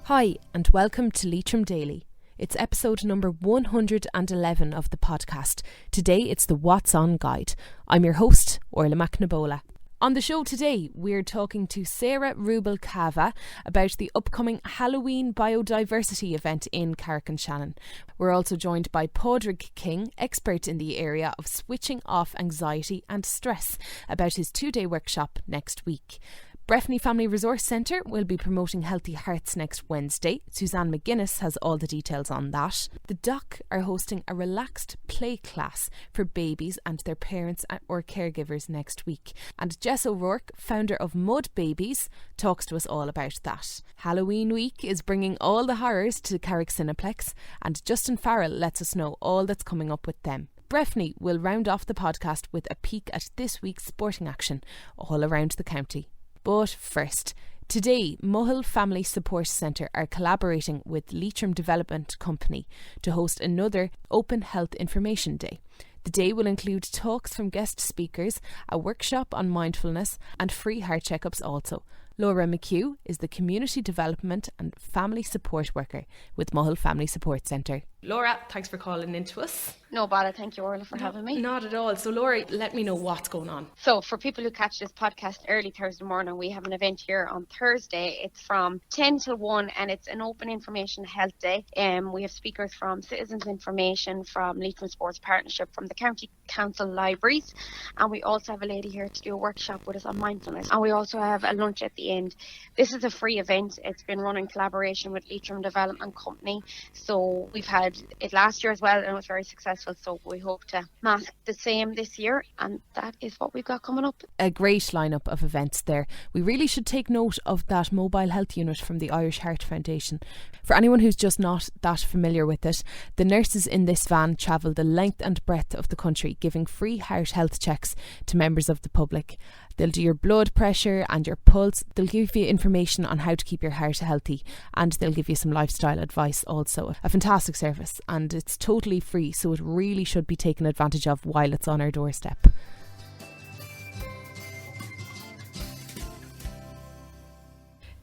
Hi and welcome to Leitrim Daily. It's episode number 111 of the podcast. Today it's the What's On Guide. I'm your host, Órla McNabola. On the show today, we're talking to Sarah Rubalcava about the upcoming Halloween Biodiversity event in Carrick and Shannon. We're also joined by Podrick King, expert in the area of switching off anxiety and stress, about his 2-day workshop next week. Breffni Family Resource Centre will be promoting Healthy Hearts next Wednesday. Suzanne McGuinness has all the details on that. The Dock are hosting a relaxed play class for babies and their parents or caregivers next week. And Jess O'Rourke, founder of Mud Babies, talks to us all about that. Halloween week is bringing all the horrors to Carrick Cineplex, and Justin Farrell lets us know all that's coming up with them. Breffni will round off the podcast with a peek at this week's sporting action all around the county. But first, today Mohill Family Support Centre are collaborating with Leitrim Development Company to host another Open Health Information Day. The day will include talks from guest speakers, a workshop on mindfulness and free heart checkups also. Órla McHugh is the Community Development and Family Support Worker with Mohill Family Support Centre. Laura, thanks for calling in to us. No bother, thank you Orla for having me. Not at all. So Laura, let me know what's going on. So for people who catch this podcast early Thursday morning, we have an event here on Thursday. It's from 10 till 1 and it's an open information health day. We have speakers from Citizens Information, from Leitrim Sports Partnership, from the County Council Libraries, and we also have a lady here to do a workshop with us on mindfulness, and we also have a lunch at the end. This is a free event. It's been run in collaboration with Leitrim Development Company, so we've had it last year as well and it was very successful, so we hope to mask the same this year, and that is what we've got coming up. A great lineup of events there. We really should take note of that mobile health unit from the Irish Heart Foundation. For anyone who's just not that familiar with it, the nurses in this van travel the length and breadth of the country giving free heart health checks to members of the public. They'll do your blood pressure and your pulse. They'll give you information on how to keep your heart healthy, and they'll give you some lifestyle advice also. A fantastic service, and it's totally free, so it really should be taken advantage of while it's on our doorstep.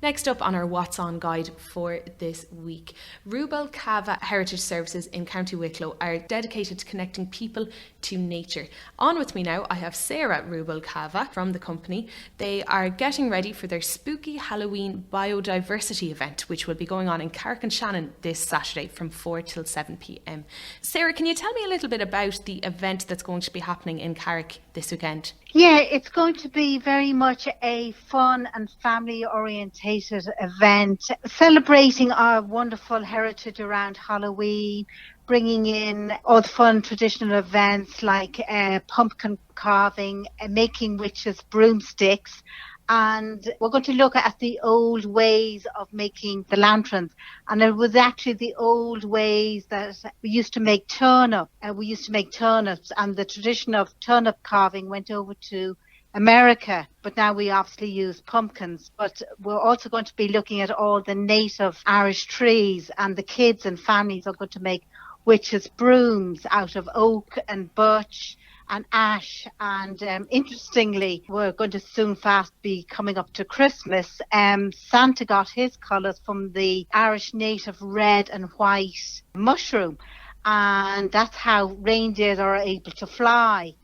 Next up on our What's On guide for this week, Rubalcava Heritage Services in County Wicklow are dedicated to connecting people to nature. On with me now, I have Sarah Rubalcava from the company. They are getting ready for their spooky Halloween Biodiversity event, which will be going on in Carrick and Shannon this Saturday from 4 till 7 p.m. Sarah, can you tell me a little bit about the event that's going to be happening in Carrick this weekend? Yeah, it's going to be very much a fun and family-orientated event, celebrating our wonderful heritage around Halloween, bringing in all the fun traditional events like pumpkin carving, making witches' broomsticks. And we're going to look at the old ways of making the lanterns. And it was actually the old ways that we used to make turnip. We used to make turnips, and the tradition of turnip carving went over to America. But now we obviously use pumpkins. But we're also going to be looking at all the native Irish trees, and the kids and families are going to make witches' brooms out of oak and birch and ash. And interestingly, we're going to soon fast be coming up to Christmas. Santa got his colours from the Irish native red and white mushroom, and that's how reindeers are able to fly.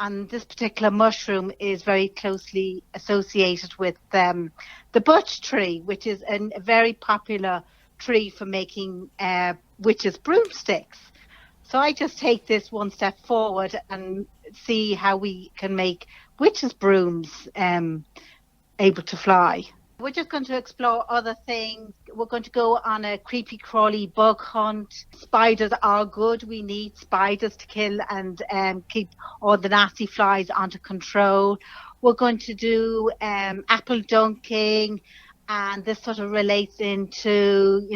And this particular mushroom is very closely associated with the birch tree, which is a very popular tree for making witches' broomsticks. So I just take this one step forward and see how we can make witches' brooms able to fly. We're just going to explore other things. We're going to go on a creepy crawly bug hunt. Spiders are good. We need spiders to kill and keep all the nasty flies under control. We're going to do apple dunking, and this sort of relates into,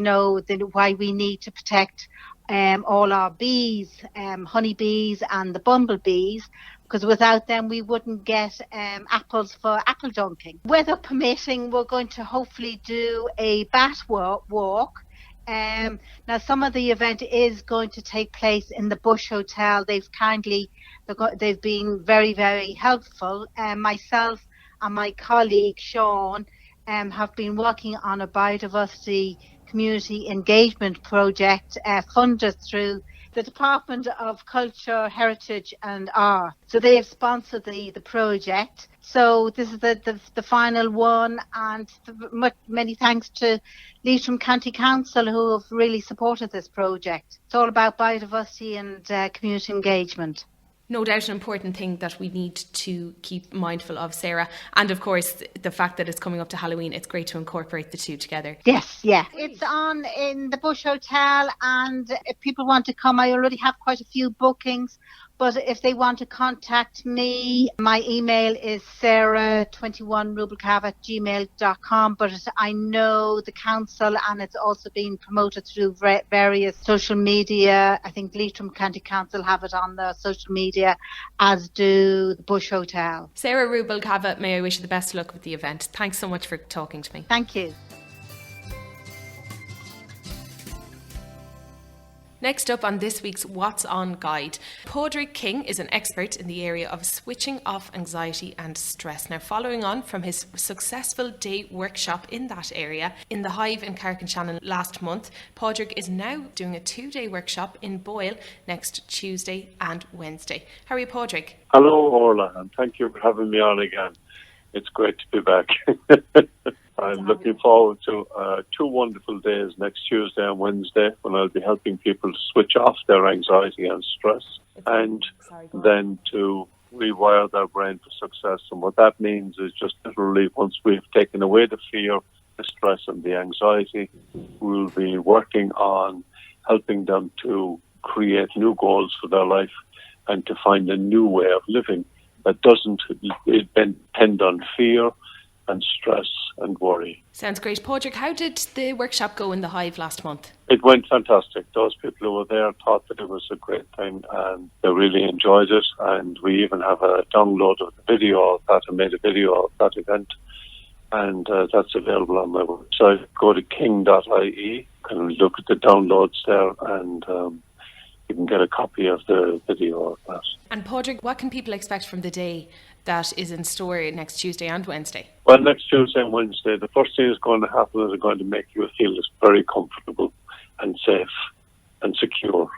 why we need to protect all our bees, honeybees and the bumblebees, because without them we wouldn't get apples for apple dunking. Weather permitting, we're going to hopefully do a bat walk. Now some of the event is going to take place in the Bush Hotel. They've been very, very helpful. Myself and my colleague Sean have been working on a biodiversity community engagement project funded through the Department of Culture, Heritage and Art. So they have sponsored the project. So this is the final one, and many thanks to Leitrim County Council who have really supported this project. It's all about biodiversity and community engagement. No doubt an important thing that we need to keep mindful of, Sarah. And of course, the fact that it's coming up to Halloween, it's great to incorporate the two together. Yes, yeah. It's on in the Bush Hotel, and if people want to come, I already have quite a few bookings. But if they want to contact me, my email is sarah21rubalcava@gmail.com. But I know the council, and it's also being promoted through various social media. I think Leitrim County Council have it on their social media, as do the Bush Hotel. Sarah Rubalcava, may I wish you the best of luck with the event. Thanks so much for talking to me. Thank you. Next up on this week's What's On guide, Podrick King is an expert in the area of switching off anxiety and stress. Now, following on from his successful day workshop in that area in the Hive in Carrick and Shannon last month, Pádraig is now doing a 2-day workshop in Boyle next Tuesday and Wednesday. How are you, Pádraig? Hello, Órla, and thank you for having me on again. It's great to be back. I'm looking forward to 2 wonderful days next Tuesday and Wednesday when I'll be helping people to switch off their anxiety and stress and then to rewire their brain for success. And what that means is just literally once we've taken away the fear, the stress and the anxiety, we'll be working on helping them to create new goals for their life and to find a new way of living that doesn't depend on fear and stress and worry. Sounds great. Pádraig, how did the workshop go in the Hive last month? It went fantastic. Those people who were there thought that it was a great thing and they really enjoyed it. And we even have a download of the video of that and made a video of that event. And that's available on my website. Go to king.ie and look at the downloads there, and you can get a copy of the video of that. And Pádraig, what can people expect from the day that is in store next Tuesday and Wednesday? Well, next Tuesday and Wednesday, the first thing that's going to happen is they're going to make you feel very comfortable and safe and secure.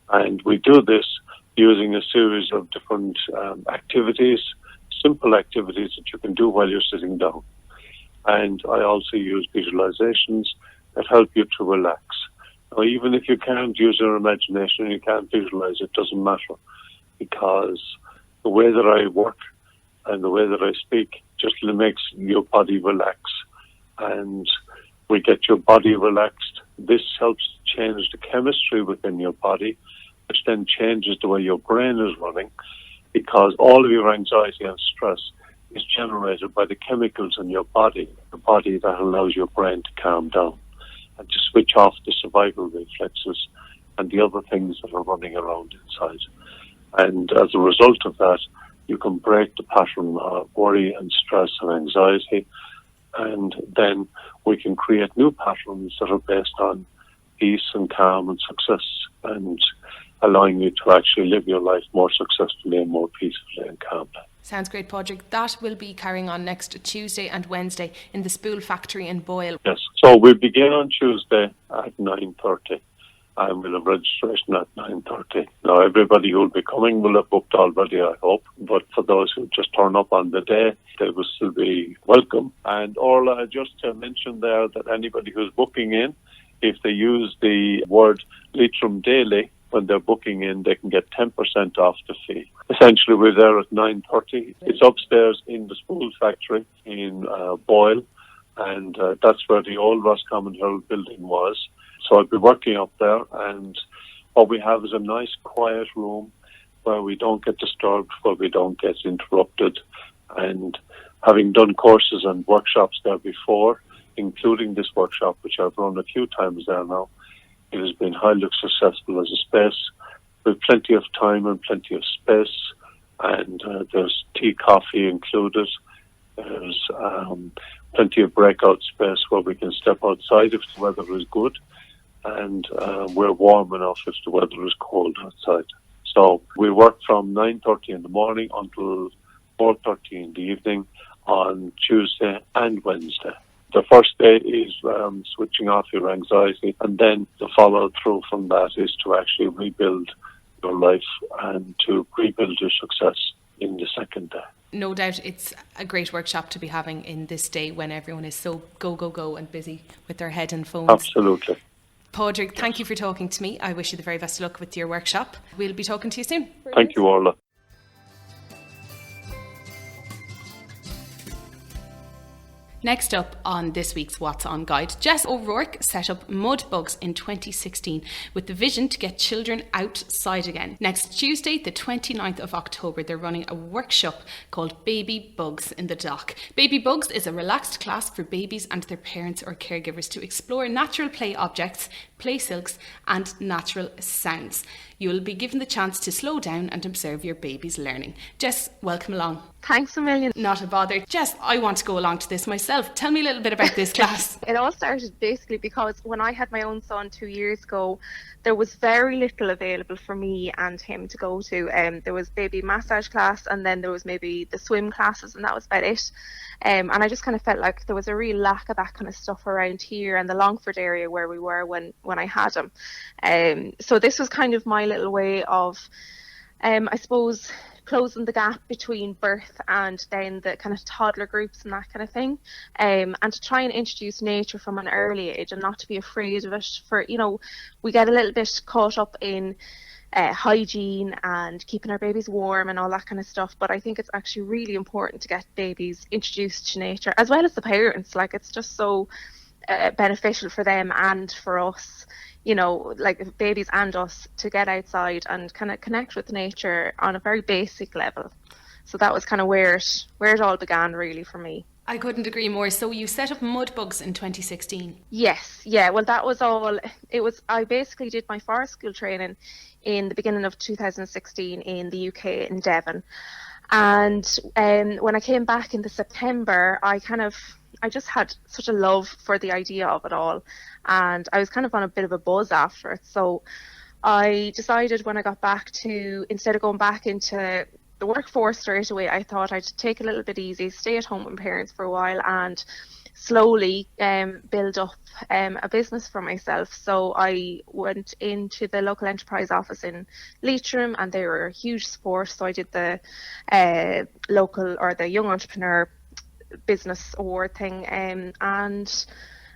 And we do this using a series of different activities, simple activities that you can do while you're sitting down. And I also use visualizations that help you to relax. Now, even if you can't use your imagination and you can't visualize, it doesn't matter, because the way that I work and the way that I speak just makes your body relax. And we get your body relaxed. This helps change the chemistry within your body, which then changes the way your brain is running, because all of your anxiety and stress is generated by the chemicals in your body, the body that allows your brain to calm down and to switch off the survival reflexes and the other things that are running around inside. And as a result of that, you can break the pattern of worry and stress and anxiety, and then we can create new patterns that are based on peace and calm and success, and allowing you to actually live your life more successfully and more peacefully and calmly. Sounds great, Pádraig. That will be carrying on next Tuesday and Wednesday in the Spool Factory in Boyle. Yes, so we begin on Tuesday at 9:30. And we'll have registration at 9:30. Now, everybody who will be coming will have booked already, I hope. But for those who just turn up on the day, they will still be welcome. And Orla, just to mention there that anybody who's booking in, if they use the word Leitrim Daily when they're booking in, they can get 10% off the fee. Essentially, we're there at 9:30. It's upstairs in the Spool Factory in Boyle, and that's where the old Roscommon Herald building was. So I'll be working up there, and what we have is a nice quiet room where we don't get disturbed, where we don't get interrupted. And having done courses and workshops there before, including this workshop, which I've run a few times there now, it has been highly successful as a space with plenty of time and plenty of space. And there's tea, coffee included. There's plenty of breakout space where we can step outside if the weather is good. And we're warm enough if the weather is cold outside. So we work from 9:30 in the morning until 4:30 in the evening on Tuesday and Wednesday. The first day is switching off your anxiety, and then the follow through from that is to actually rebuild your life and to rebuild your success in the second day. No doubt it's a great workshop to be having in this day when everyone is so go and busy with their head and phones. Absolutely. Pádraig, thank you for talking to me. I wish you the very best of luck with your workshop. We'll be talking to you soon. Thank you, Órla. Next up on this week's What's On Guide, Jess O'Rourke set up Mud Bugs in 2016 with the vision to get children outside again. Next Tuesday, the 29th of October, they're running a workshop called Baby Bugs in the Dock. Baby Bugs is a relaxed class for babies and their parents or caregivers to explore natural play objects, play silks and natural sounds. You will be given the chance to slow down and observe your baby's learning. Jess, welcome along. Thanks a million. Not a bother. Jess, I want to go along to this myself. Tell me a little bit about this class. It all started basically because when I had my own son 2 years ago, there was very little available for me and him to go to. There was baby massage class, and then there was maybe the swim classes, and that was about it. And I just kind of felt like there was a real lack of that kind of stuff around here and the Longford area where we were when I had him. So this was kind of my little way of, I suppose, closing the gap between birth and then the kind of toddler groups and that kind of thing, and to try and introduce nature from an early age and not to be afraid of it. For, you know, we get a little bit caught up in hygiene and keeping our babies warm and all that kind of stuff, but I think it's actually really important to get babies introduced to nature as well as the parents. Like, it's just so beneficial for them and for us, you know, like babies and us, to get outside and kind of connect with nature on a very basic level. So that was kind of where it all began, really, for me. I couldn't agree more. So you set up Mud Bugs in 2016. Yes, yeah. Well, that was all. I basically did my forest school training in the beginning of 2016 in the UK in Devon, and when I came back in the September, I just had such a love for the idea of it all, and I was kind of on a bit of a buzz after it. So I decided when I got back to, instead of going back into the workforce straight away, I thought I'd take a little bit easy, stay at home with parents for a while, and slowly build up a business for myself. So I went into the local enterprise office in Leitrim, and they were a huge support. So I did the local, or the Young Entrepreneur Business Award thing, and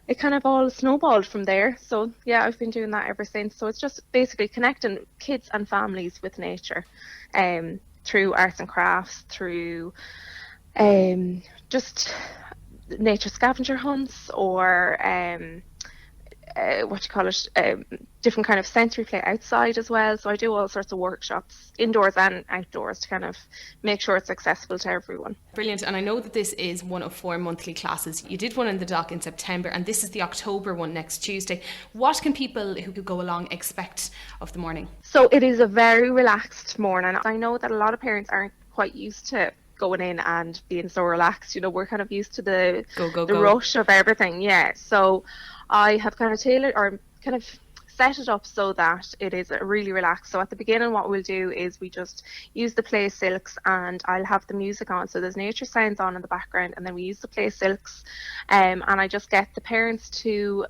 it kind of all snowballed from there. So yeah, I've been doing that ever since. So it's just basically connecting kids and families with nature, through arts and crafts, through just nature scavenger hunts, or different kind of sensory play outside as well. So I do all sorts of workshops, indoors and outdoors, to kind of make sure it's accessible to everyone. Brilliant. And I know that this is one of 4 monthly classes. You did one in the Dock in September, and this is the October one next Tuesday. What can people who could go along expect of the morning? So it is a very relaxed morning. I know that a lot of parents aren't quite used to going in and being so relaxed. You know, we're kind of used to the rush of everything. Yeah. So I have kind of tailored, or kind of set it up so that it is really relaxed. So at the beginning, what we'll do is we just use the play silks, and I'll have the music on. So there's nature sounds on in the background, and then we use the play silks, and I just get the parents to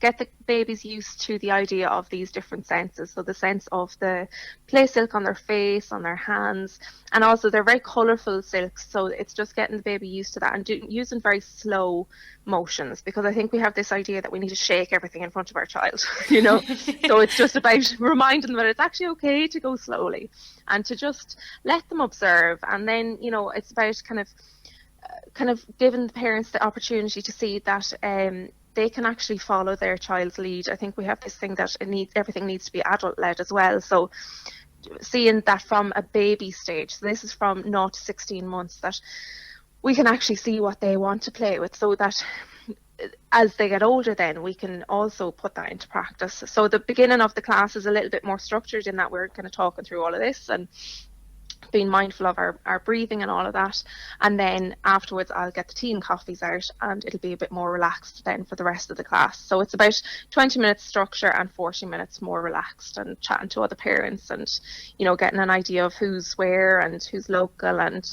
get the babies used to the idea of these different senses. So the sense of the play silk on their face, on their hands, and also they're very colourful silks. So it's just getting the baby used to that, and using very slow motions, because I think we have this idea that we need to shake everything in front of our child, you know. So it's just about reminding them that it's actually okay to go slowly and to just let them observe. And then, you know, it's about kind of giving the parents the opportunity to see that they can actually follow their child's lead. I think we have this thing that everything needs to be adult led as well. So seeing that from a baby stage, so this is from 0 to 16 months, that we can actually see what they want to play with, so that as they get older, then we can also put that into practice. So the beginning of the class is a little bit more structured in that we're kind of talking through all of this and being mindful of our breathing and all of that. And then afterwards I'll get the tea and coffees out, and it'll be a bit more relaxed then for the rest of the class. So it's about 20 minutes structure and 40 minutes more relaxed, and chatting to other parents, and, you know, getting an idea of who's where and who's local, and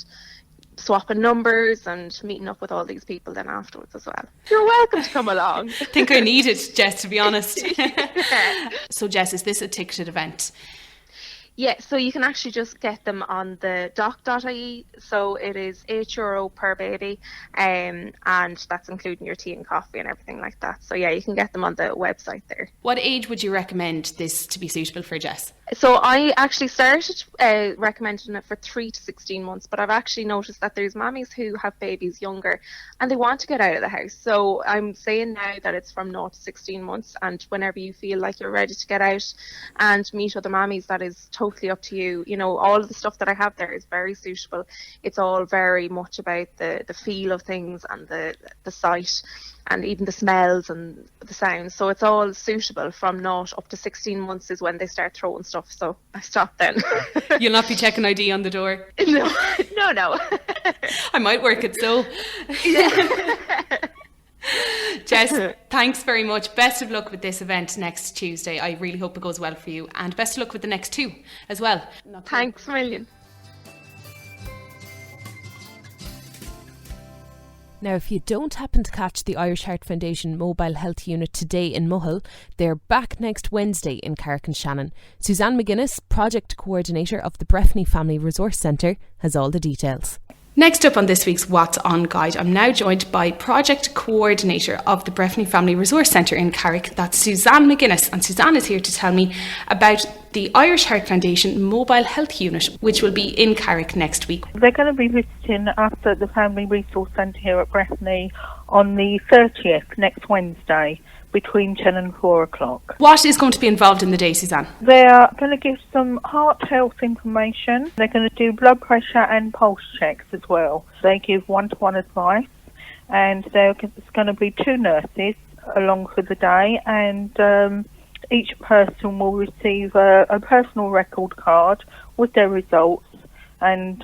swapping numbers and meeting up with all these people then afterwards as well. You're welcome to come along. I think I need it, Jess, to be honest. So Jess, is this a ticketed event? Yeah, so you can actually just get them on the doc.ie. So it is €8 per baby, and that's including your tea and coffee and everything like that. So yeah, you can get them on the website there. What age would you recommend this to be suitable for, Jess? So I actually started recommending it for 3 to 16 months, but I've actually noticed that there's mammies who have babies younger and they want to get out of the house. So I'm saying now that it's from 0 to 16 months, and whenever you feel like you're ready to get out and meet other mammies, that is totally up to you. You know, all of the stuff that I have there is very suitable. It's all very much about the feel of things and the sight and even the smells and the sounds. So it's all suitable from 0 up to 16 months is when they start throwing stuff. So I stopped then. You'll not be checking ID on the door? No. I might work it so. Jess, thanks very much. Best of luck with this event next Tuesday. I really hope it goes well for you, and best of luck with the next 2 as well. Thanks a million. Now, if you don't happen to catch the Irish Heart Foundation Mobile Health Unit today in Mohill, they're back next Wednesday in Carrick and Shannon. Suzanne McGuinness, Project Coordinator of the Breffni Family Resource Centre, has all the details. Next up on this week's What's On Guide, I'm now joined by Project Coordinator of the Breffni Family Resource Centre in Carrick. That's Suzanne McGuinness, and Suzanne is here to tell me about the Irish Heart Foundation Mobile Health Unit, which will be in Carrick next week. They're going to be visiting us at the Family Resource Centre here at Breffni on the 30th, next Wednesday, between 10 and 4 o'clock. What is going to be involved in the day, Suzanne? They're going to give some heart health information. They're going to do blood pressure and pulse checks as well. They give one-to-one advice, and there's going to be 2 nurses along for the day, and each person will receive a personal record card with their results, and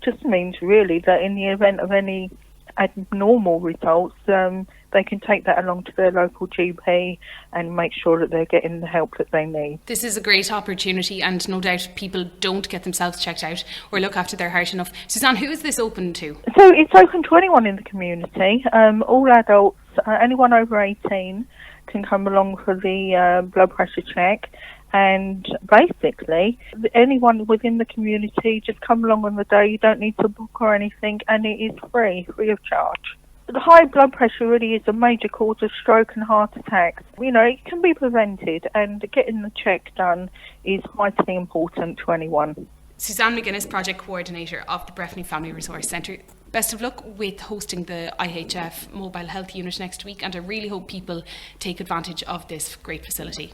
just means really that in the event of any abnormal results, they can take that along to their local GP and make sure that they're getting the help that they need. This is a great opportunity, and no doubt people don't get themselves checked out or look after their heart enough. Suzanne, who is this open to? So it's open to anyone in the community, all adults, anyone over 18 can come along for the blood pressure check. And basically, anyone within the community, just come along on the day. You don't need to book or anything, and it is free of charge. The high blood pressure really is a major cause of stroke and heart attacks. You know, it can be prevented, and getting the check done is vitally important to anyone. Suzanne McGuinness, Project Coordinator of the Breffni Family Resource Centre. Best of luck with hosting the IHF Mobile Health Unit next week, and I really hope people take advantage of this great facility.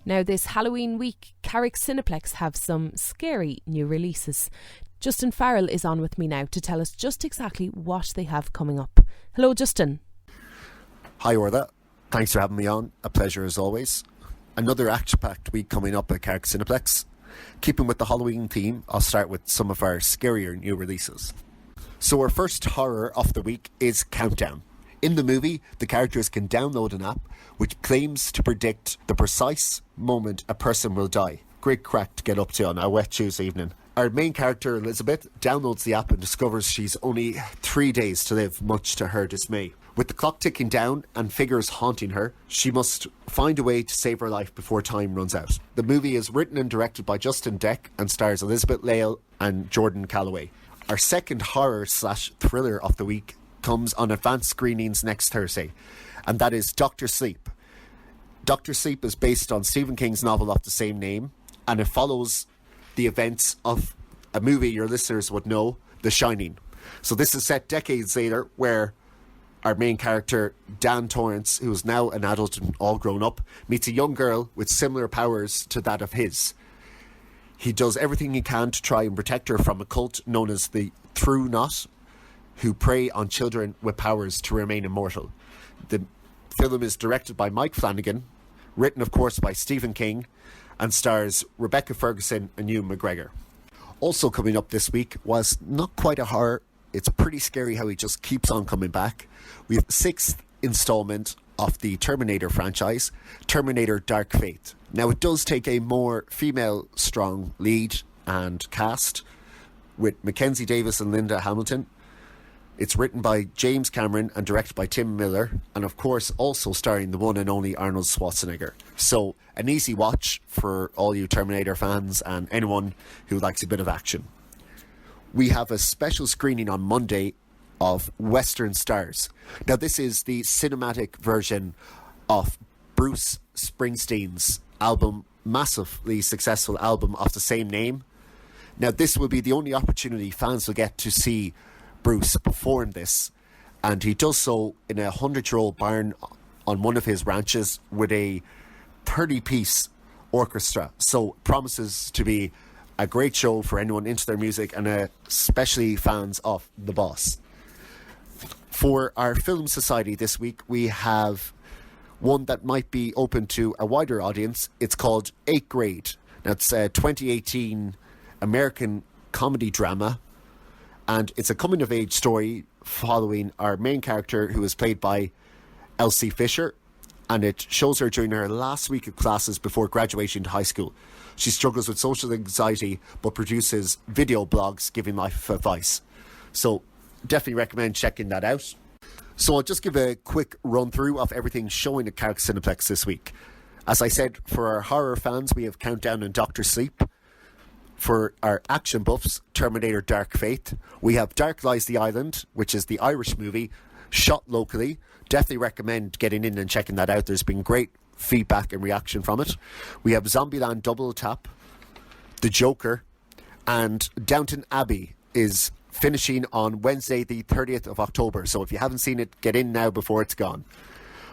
Now, this Halloween week, Carrick Cineplex have some scary new releases. Justin Farrell is on with me now to tell us just exactly what they have coming up. Hello, Justin. Hi, Órla. Thanks for having me on. A pleasure as always. Another action-packed week coming up at Carrick Cineplex. Keeping with the Halloween theme, I'll start with some of our scarier new releases. So our first horror of the week is Countdown. In the movie, the characters can download an app which claims to predict the precise moment a person will die. Great crack to get up to on a wet Tuesday evening. Our main character, Elizabeth, downloads the app and discovers she's only 3 days to live, much to her dismay. With the clock ticking down and figures haunting her, she must find a way to save her life before time runs out. The movie is written and directed by Justin Deck and stars Elizabeth Lale and Jordan Calloway. Our second horror/thriller of the week comes on advanced screenings next Thursday, and that is Dr. Sleep. Dr. Sleep is based on Stephen King's novel of the same name, and it follows the events of a movie your listeners would know, The Shining. So this is set decades later, where our main character, Dan Torrance, who is now an adult and all grown up, meets a young girl with similar powers to that of his. He does everything he can to try and protect her from a cult known as the True Knot, who prey on children with powers to remain immortal. The film is directed by Mike Flanagan, written of course by Stephen King, and stars Rebecca Ferguson and Ewan McGregor. Also coming up this week was not quite a horror. It's pretty scary how he just keeps on coming back. We have the 6th instalment of the Terminator franchise, Terminator Dark Fate. Now, it does take a more female-strong lead and cast with Mackenzie Davis and Linda Hamilton. It's written by James Cameron and directed by Tim Miller, and of course also starring the one and only Arnold Schwarzenegger. So, an easy watch for all you Terminator fans and anyone who likes a bit of action. We have a special screening on Monday of Western Stars. Now, this is the cinematic version of Bruce Springsteen's album, massively successful album of the same name. Now, this will be the only opportunity fans will get to see Bruce perform this, and he does so in a 100-year-old barn on one of his ranches with a 30-piece orchestra. So promises to be a great show for anyone into their music, and especially fans of The Boss. For our Film Society this week, we have one that might be open to a wider audience. It's called 8th Grade. Now, it's a 2018 American comedy drama, and it's a coming-of-age story following our main character, who is played by Elsie Fisher, and it shows her during her last week of classes before graduation to high school. She struggles with social anxiety, but produces video blogs giving life advice. So, definitely recommend checking that out. So I'll just give a quick run-through of everything showing at Carrick Cineplex this week. As I said, for our horror fans, we have Countdown and Doctor Sleep. For our action buffs, Terminator Dark Fate. We have Dark Lies the Island, which is the Irish movie, shot locally. Definitely recommend getting in and checking that out. There's been great feedback and reaction from it. We have Zombieland Double Tap, The Joker, and Downton Abbey is finishing on Wednesday the 30th of October. So if you haven't seen it, get in now before it's gone.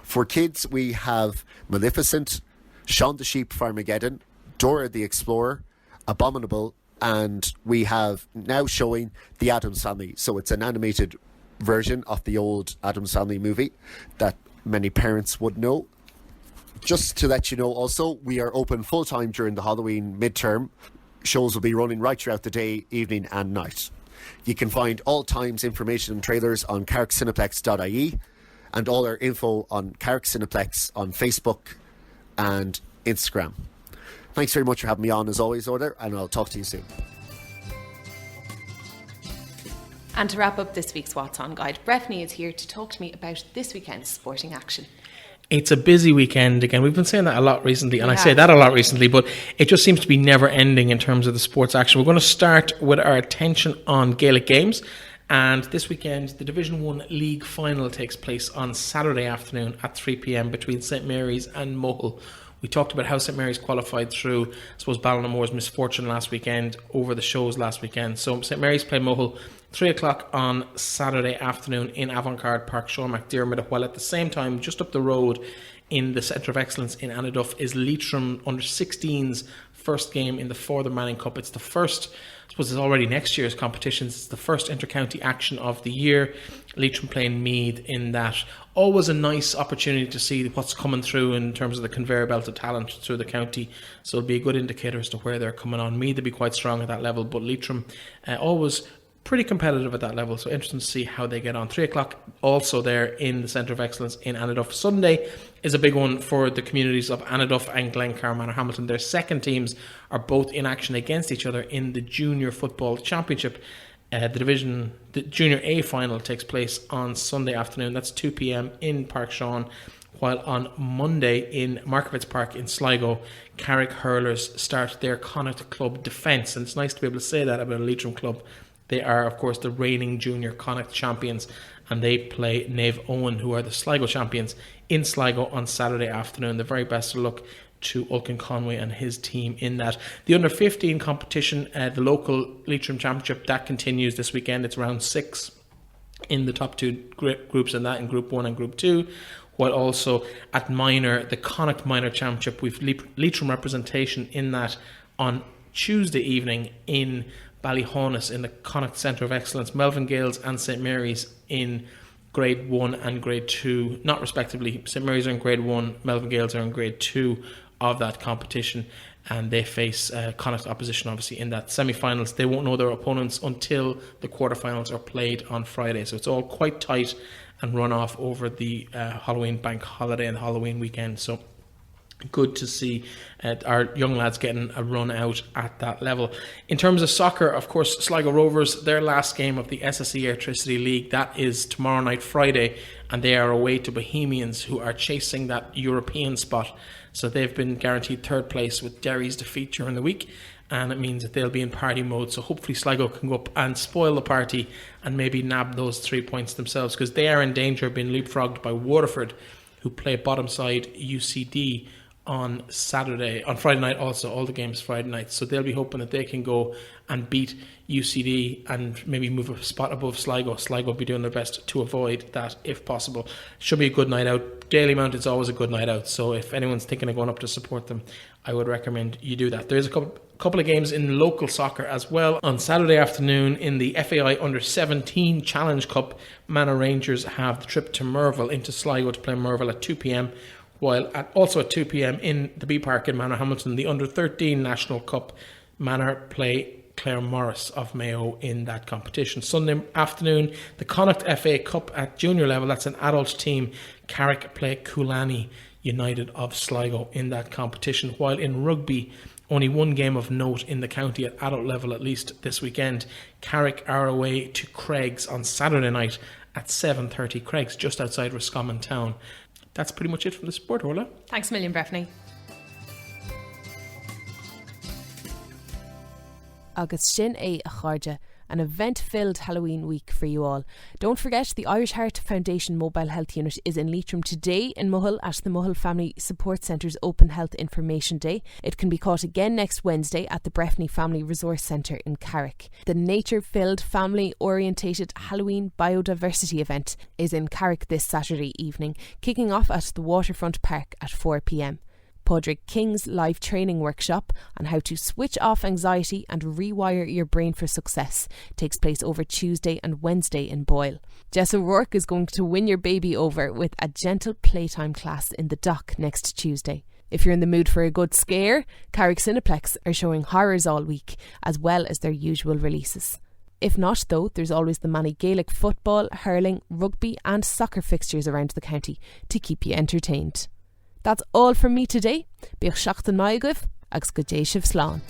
For kids, we have Maleficent, Shaun the Sheep Farmageddon, Dora the Explorer, Abominable, and we have now showing The Addams Family. So it's an animated version of the old Addams Family movie that many parents would know. Just to let you know also, we are open full-time during the Halloween midterm. Shows will be running right throughout the day, evening and night. You can find all times, information and trailers on carrickcineplex.ie, and all our info on Carrick Cineplex on Facebook and Instagram. Thanks very much for having me on as always, Órla, and I'll talk to you soon. And to wrap up this week's What's On Guide, Breffney is here to talk to me about this weekend's sporting action. It's a busy weekend again. We've been saying that a lot recently, and I say that a lot recently, but it just seems to be never ending in terms of the sports action. We're going to start with our attention on Gaelic games, and this weekend the Division 1 League final takes place on Saturday afternoon at 3 p.m. between St Mary's and Mohill. We talked about how St Mary's qualified through, I suppose, Ballinammore's misfortune last weekend over the shows last weekend. So St Mary's play Mohill 3 o'clock on Saturday afternoon in Avant-Garde Park, Sean McDermott, while at the same time, just up the road in the Centre of Excellence in Anaduff is Leitrim Under-16's first game in the Forther Manning Cup. It's the first, I suppose it's already next year's competitions, it's the first inter-county action of the year. Leitrim playing Meath in that. Always a nice opportunity to see what's coming through in terms of the conveyor belt of talent through the county, so it'll be a good indicator as to where they're coming on. Meath will be quite strong at that level, but Leitrim always pretty competitive at that level, so interesting to see how they get on. 3 o'clock also there in the Centre of Excellence in Anaduff. Sunday is a big one for the communities of Anaduff and Glencar Manor Hamilton. Their second teams are both in action against each other in the Junior Football Championship. The Junior A final takes place on Sunday afternoon. That's 2 p.m. in Park Sean, while on Monday in Markovitz Park in Sligo, Carrick Hurlers start their Connacht Club defence. And it's nice to be able to say that about a Leitrim club. They are, of course, the reigning junior Connacht champions, and they play Nave Owen, who are the Sligo champions, in Sligo on Saturday afternoon. The very best of luck to Ulcan Conway and his team in that. The under-15 competition, the local Leitrim Championship, that continues this weekend. It's round 6 in the top two groups, and that in Group 1 and Group 2. While also at minor, the Connacht Minor Championship, we've Leitrim representation in that on Tuesday evening in Ballyhonus in the Connacht Centre of Excellence. Melvin Gales and St Mary's in Grade 1 and Grade 2, not respectively. St Mary's are in Grade 1, Melvin Gales are in Grade 2 of that competition. and they face Connacht opposition obviously in that semi-finals. They won't know their opponents until the quarterfinals are played on Friday, so it's all quite tight and run off over the Halloween bank holiday and Halloween weekend. So good to see our young lads getting a run out at that level. In terms of soccer, of course, Sligo Rovers, their last game of the SSE Airtricity League, that is tomorrow night, Friday, and they are away to Bohemians, who are chasing that European spot. So they've been guaranteed third place with Derry's defeat during the week, and it means that they'll be in party mode. So hopefully Sligo can go up and spoil the party and maybe nab those 3 points themselves, because they are in danger of being leapfrogged by Waterford, who play bottom side UCD on Friday night also. All the games Friday night, so they'll be hoping that they can go and beat UCD and maybe move a spot above Sligo. Sligo will be doing their best to avoid that if possible. Should be a good night out. Dalymount is always a good night out, so if anyone's thinking of going up to support them, I would recommend you do that. There's a couple of games in local soccer as well. On Saturday afternoon in the FAI Under-17 Challenge Cup, Manor Rangers have the trip to Merville into Sligo to play Merville at 2 p.m, while also at 2 p.m. in the B Park in Manor Hamilton, the Under-13 National Cup, Manor play Clare Morris of Mayo in that competition. Sunday afternoon, the Connacht FA Cup at junior level, that's an adult team. Carrick play Coolani United of Sligo in that competition, while in rugby, only one game of note in the county at adult level at least this weekend. Carrick are away to Craigs on Saturday night at 7:30. Craigs just outside Roscommon town. That's pretty much it from the sport, Orla. Thanks a million, Breffney. Agus sin é a cháirde, an event-filled Halloween week for you all. Don't forget, the Irish Heart Foundation Mobile Health Unit is in Leitrim today in Mohill at the Mohill Family Support Centre's Open Health Information Day. It can be caught again next Wednesday at the Breffney Family Resource Centre in Carrick. The nature-filled, family-orientated Halloween Biodiversity event is in Carrick this Saturday evening, kicking off at the Waterfront Park at 4 p.m. Podrick King's live training workshop on how to switch off anxiety and rewire your brain for success takes place over Tuesday and Wednesday in Boyle. Jess O'Rourke is going to win your baby over with a gentle playtime class in the dock next Tuesday. If you're in the mood for a good scare, Carrick Cineplex are showing horrors all week, as well as their usual releases. If not, though, there's always the many Gaelic football, hurling, rugby and soccer fixtures around the county to keep you entertained. That's all from me today. Bích seachtain maigah agus go dté sibh slán.